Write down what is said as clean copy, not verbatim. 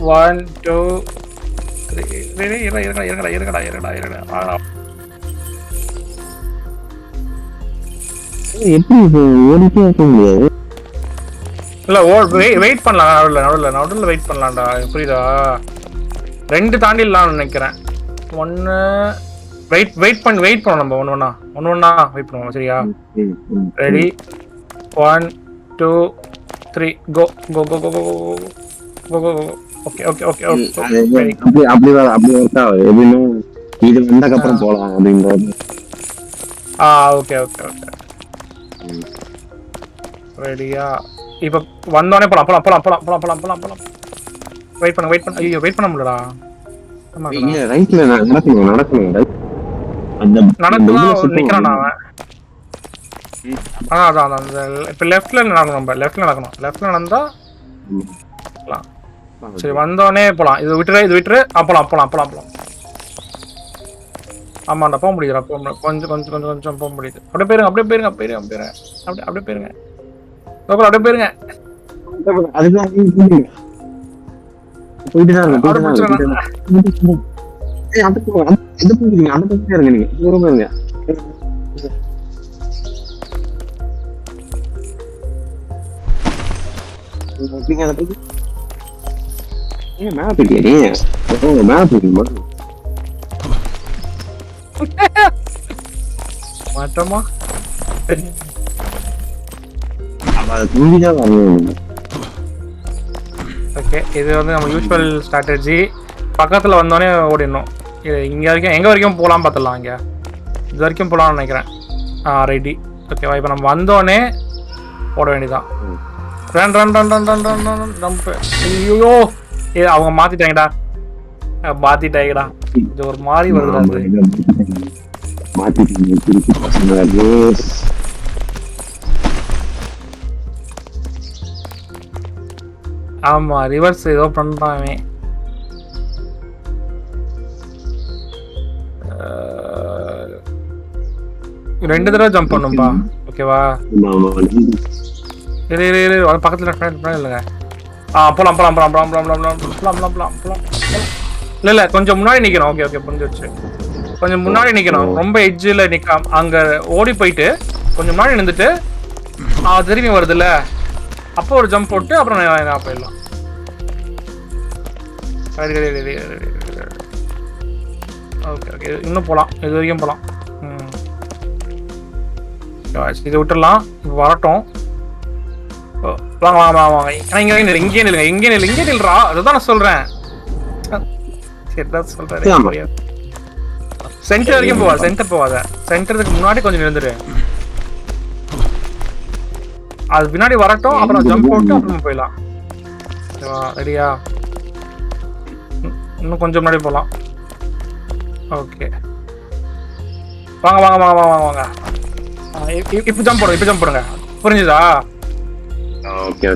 1 2 3 இருங்கடா. எப்படி இது ஓடிட்டே இருக்க முடியாது? இல்ல வெயிட் பண்ணலாம். நடுவுல வெயிட் பண்ணலாம்டா. புரியுதா? 2 தாண்டிடலாம்னு நினைக்கிறேன். 1 வெயிட் பண்ணுவோம் நம்ம ஒண்ணா வெயிட் பண்ணுவோம். சரியா? ரெடி 1 2 3 கோ. ஓகே. அப்படி ஒர்க் ஆகுது. எப்படின்னா இது வந்தக்கப்புறம் போலாம் அப்படின்றது. ஓகே. ரெடியா? இப்ப வந்தோடனே போலாம். வெயிட் பண்ண. ஐயோ வெயிட் பண்ண முடியலடா. இல்ல ரைட்ல நடக்கணும் ரைட். அந்த நடக்கலாம் நிக்கிறான்டா அவன். அதான் அந்த இப்ப லெஃப்ட்ல நடக்கணும். லெஃப்ட்ல நடந்தா சரி வந்தோடனே போலாம். இது விட்டுரு. போலாம். ஆமாண்டா போக முடியுதுடா. கொஞ்சம் போக முடியுது. அப்படியே போயிருங்க. அப்படியே போயிருங்க. அதுதான் போயிட்டு தான் இருக்கு. மாட்டோமா? ஓகே இது வந்து நம்ம யூஸ்வல் ஸ்ட்ராட்டஜி. பக்கத்துல வந்தோடனே ஓடிடணும். எங்க வரைக்கும் போகலாம் பார்த்துடலாம். இது வரைக்கும் போகலாம்னு நினைக்கிறேன். ரெடி. ஓகேவா? இப்போ நம்ம வந்தோடனே ஓட வேண்டியதான். ரன். ஐயோ அவங்க மாத்திட்டாங்கடா. இது ஒரு மாதிரி வருது. ஆமா ரிவர்ஸ் ஏதோ பண்றான். 2 தடவை ஜம்ப் பண்ணும்பா. ஓகேவா? இரு பக்கத்துல இல்லைங்க. போலாம். இல்ல கொஞ்சம் முன்னாடி நிக்கணும். ஓகே புரிஞ்சிருச்சு. கொஞ்சம் முன்னாடி நிக்கணும். ரொம்ப எட்ஜில் நிக்காம அங்க ஓடி போயிட்டு கொஞ்சம் முன்னாடி நின்றுட்டு திரும்பி வருதுல்ல அப்போ ஒரு ஜம்ப் போட்டு அப்புறம் நான் போயிடலாம். ஓகே இன்னும் போகலாம். இது வரைக்கும் போகலாம். இதை விட்டுடலாம். வரட்டும். வாங்க. இங்கே நில்றா. அதுதான் நான் சொல்றேன். சென்டர் வரைக்கும் போவாத. சென்டருக்கு முன்னாடி கொஞ்சம் இருந்துரு. அது பின்னாடி வரட்டும். அப்புறம் ஜம்ப் போட்டு அப்புறம் போயிடலாம். ரெடியா? இன்னும் கொஞ்சம் முன்னாடி போகலாம். ஓகே வாங்க. இப்போ ஜம்ப் போடுங்க. புரிஞ்சுதா? ஓகே